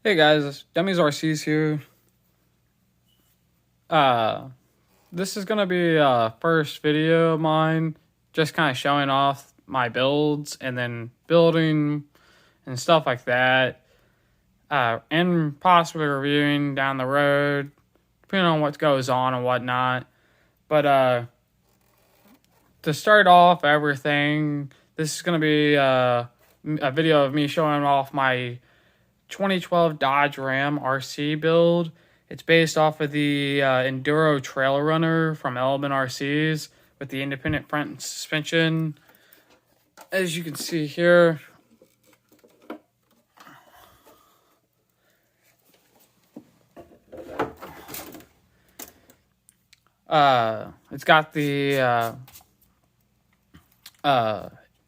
Hey guys, Dummies RC's here. Uh, this is gonna be first video of mine, just kind of showing off my builds and then building and stuff like that. And possibly reviewing down the road, depending on what goes on and whatnot. But to start off everything, this is gonna be a video of me showing off my 2012 Dodge Ram RC build. It's based off of the Enduro trailrunner from Element RCs with the independent front suspension. As you can see here, it's got the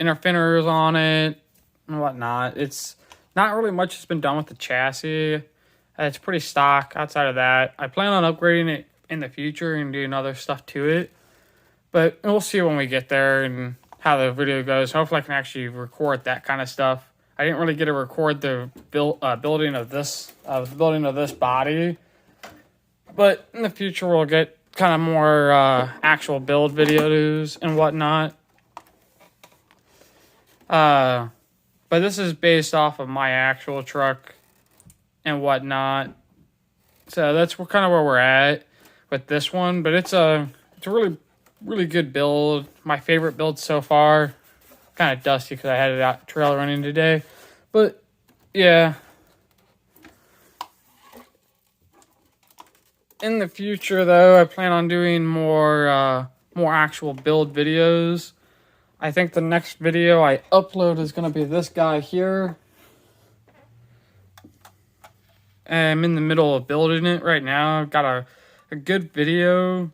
inner fenders on it and whatnot. It's not really much has been done with the chassis. It's pretty stock outside of that. I plan on upgrading it in the future and doing other stuff to it. But we'll see when we get there and how the video goes. Hopefully I can actually record that kind of stuff. I didn't really get to record the building of this body. But in the future we'll get kind of more actual build videos and whatnot. But this is based off of my actual truck and whatnot. So that's kind of where we're at with this one. But it's a really good build. My favorite build so far. Kind of dusty because I had it out trail running today. But yeah. In the future though, I plan on doing more actual build videos. I think the next video I upload is going to be this guy here. I'm in the middle of building it right now. I've got a good video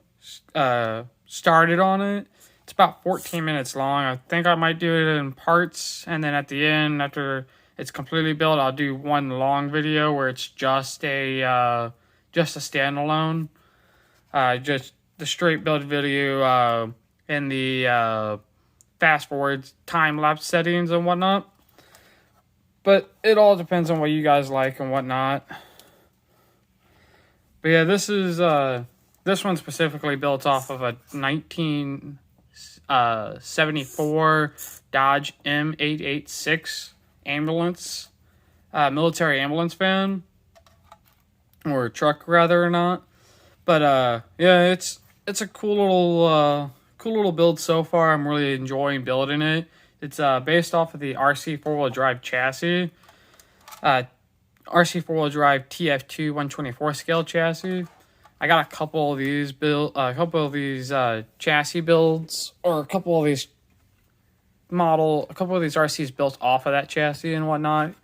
started on it. It's about 14 minutes long. I think I might do it in parts, and then at the end, after it's completely built, I'll do one long video where it's just a standalone, just the straight build video in the fast forward time lapse settings and whatnot. But it all depends on what you guys like and whatnot. But yeah, this one specifically built off of a 1974 Dodge M886 ambulance, military ambulance van, or truck rather or not. But yeah, it's a cool little build so far. I'm really enjoying building it. It's based off of the RC four-wheel drive chassis. RC four-wheel drive TF2 124 scale chassis. I got a couple of these chassis builds, or a couple of these RCs built off of that chassis and whatnot.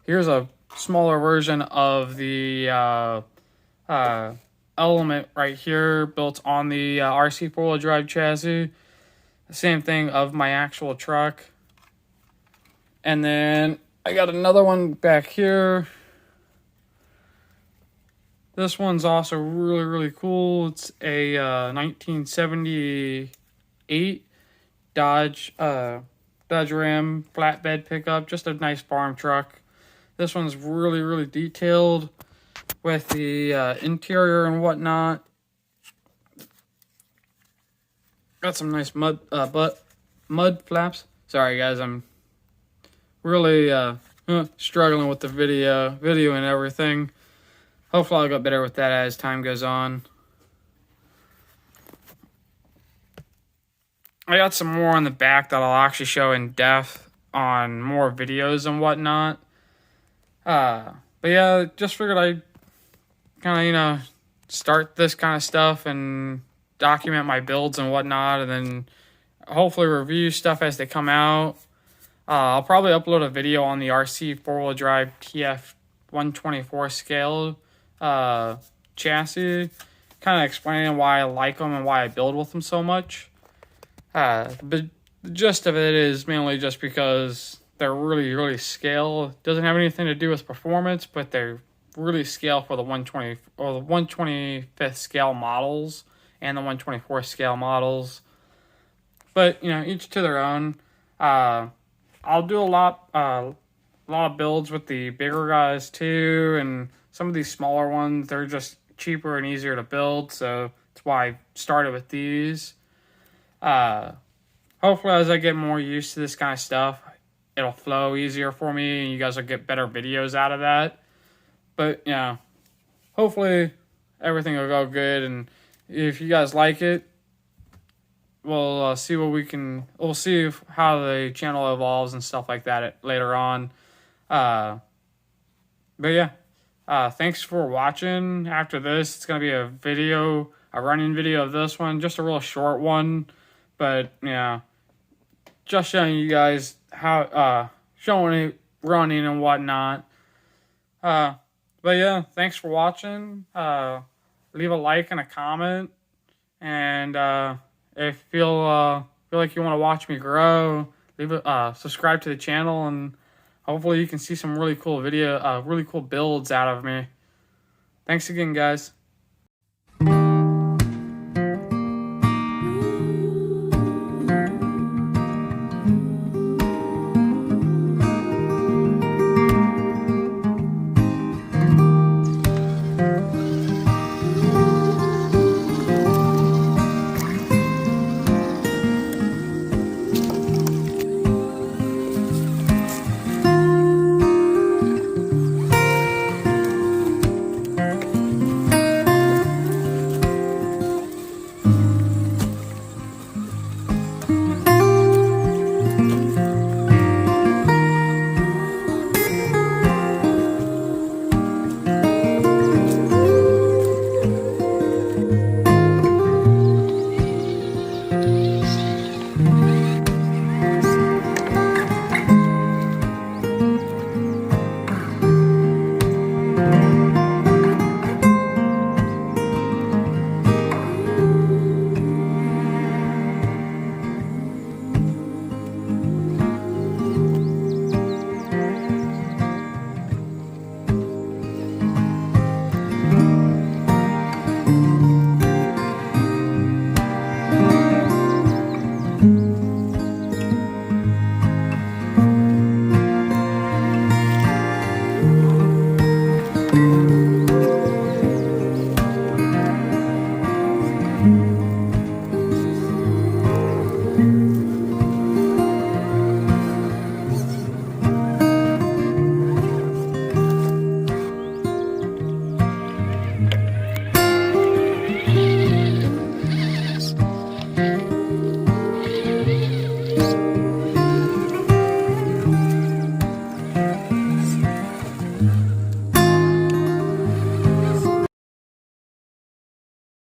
Here's a smaller version of the Element right here, built on the RC four-wheel drive chassis. The same thing of my actual truck. And then I got another one back here. This one's also really cool. It's a 1978 Dodge Ram flatbed pickup. Just a nice farm truck. This one's really detailed with the interior and whatnot. Got some nice mud flaps. Sorry guys, I'm really struggling with the video and everything. Hopefully I'll get better with that as time goes on. I got some more on the back that I'll actually show in depth on more videos and whatnot. But yeah, just figured I'd kind of, start this kind of stuff and document my builds and whatnot, and then hopefully review stuff as they come out. I'll probably upload a video on the RC four-wheel drive TF 124 scale chassis, kind of explaining why I like them and why I build with them so much. But the gist of it is mainly just because they're really scale. It doesn't have anything to do with performance, but they're really scale for the 120 or the 125th scale models and the 124 scale models. But each to their own. I'll do a lot a lot of builds with the bigger guys too, and some of these smaller ones, they're just cheaper and easier to build, so that's why I started with these. Hopefully as I get more used to this kind of stuff, it'll flow easier for me and you guys will get better videos out of that. But yeah, hopefully everything will go good, and if you guys like it, we'll see we'll see how the channel evolves and stuff like that later on. But yeah, thanks for watching. After this, it's going to be a running video of this one, just a real short one. But yeah, just showing you guys how, showing it running and whatnot. But yeah, thanks for watching. Leave a like and a comment. And if you feel like you want to watch me grow, subscribe to the channel, and hopefully you can see some really cool really cool builds out of me. Thanks again, guys.